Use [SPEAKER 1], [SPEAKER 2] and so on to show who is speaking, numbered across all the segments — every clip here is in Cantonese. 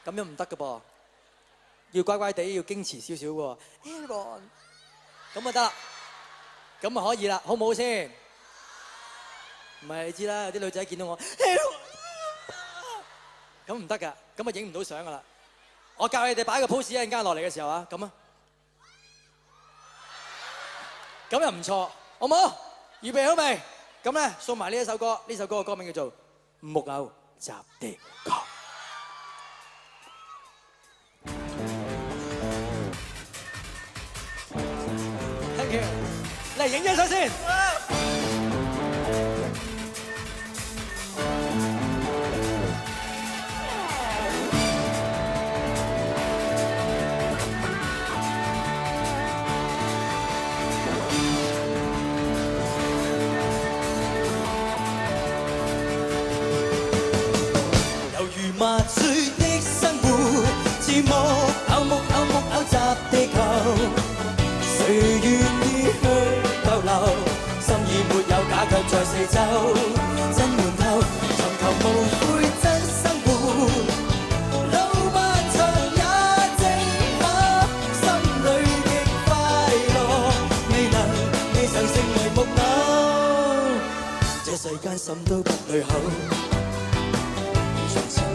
[SPEAKER 1] 咁樣唔得㗎噃，要乖乖地，要矜持少少喎。Aaron，咁就得啦，咁就可以啦，好唔好先？唔係你知啦，有啲女仔見到我 Aaron，咁唔得㗎，咁啊影唔到相㗎啦。我教你哋擺個 pose，一陣間落嚟嘅時候啊，咁啊，咁又唔錯，好唔好？預備好未？咁咧送埋呢一首歌，呢首歌嘅歌名叫做《木偶集地球》。Thank you，嚟影張相先。
[SPEAKER 2] 麻醉的生活，似木偶集地球。誰願意去逗留？心意沒有假卻在四周。真悶透，尋求無悔真生活。路漫長也正好，心裏極快樂。未曾成為木偶，這世間什都不對口。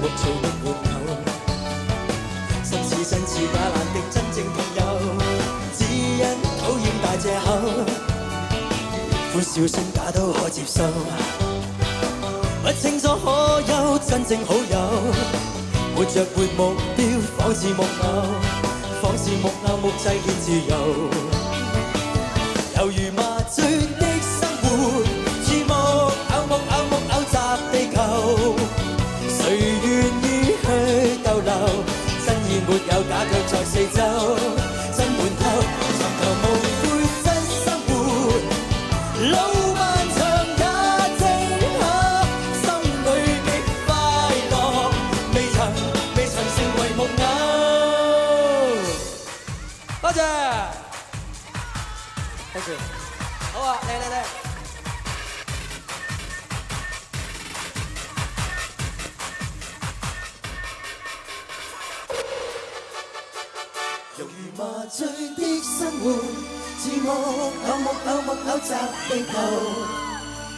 [SPEAKER 2] 木造的活偶，心似真似假難敵真正朋友，只因討厭大藉口，歡笑聲假都可接受，不清楚可有真正好友，活着沒目標，仿似木偶，木製顯自由，猶如麻醉的生活，似木偶集地球。誰願意去逗留？真意沒有假卻在四周，真悶透，尋求無悔真生活。路漫長也正好，心裏極快樂，未曾成為木偶。
[SPEAKER 1] 多謝 ，Thank you，好啊，嚟。
[SPEAKER 2] 麻醉的生活，似木偶集地球。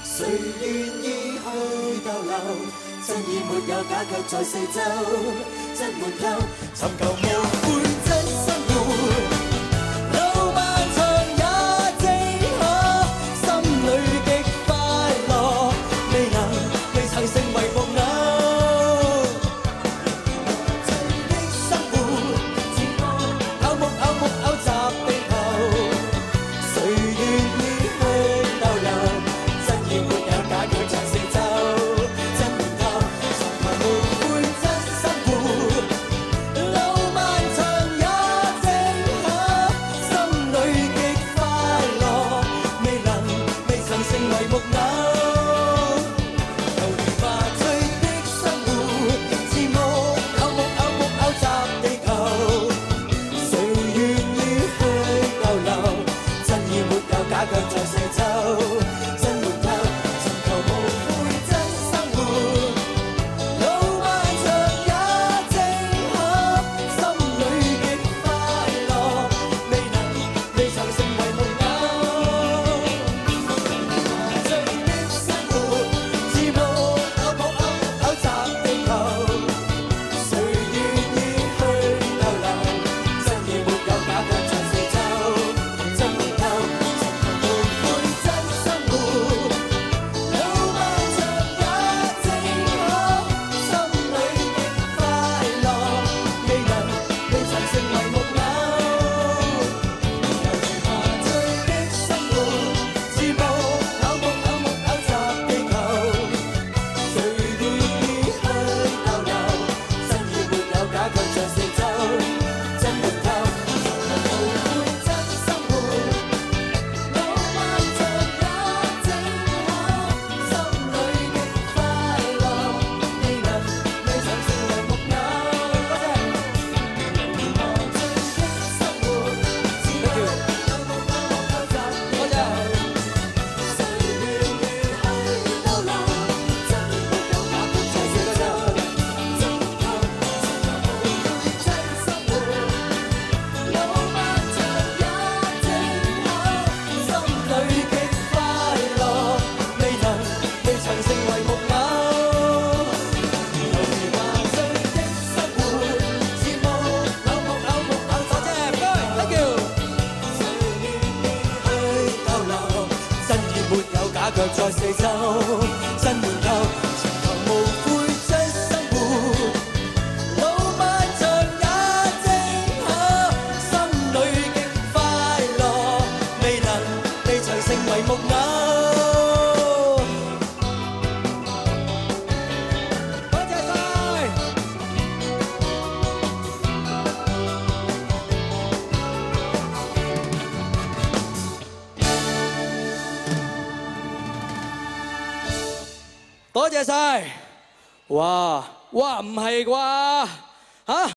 [SPEAKER 2] 誰願意去逗留？真意沒有假卻在四周，真悶透，尋求無悔真生活。路漫長也正好，心裏極快樂，未曾成為木偶。
[SPEAKER 1] 多多謝晒。哇，唔係啩？嚇！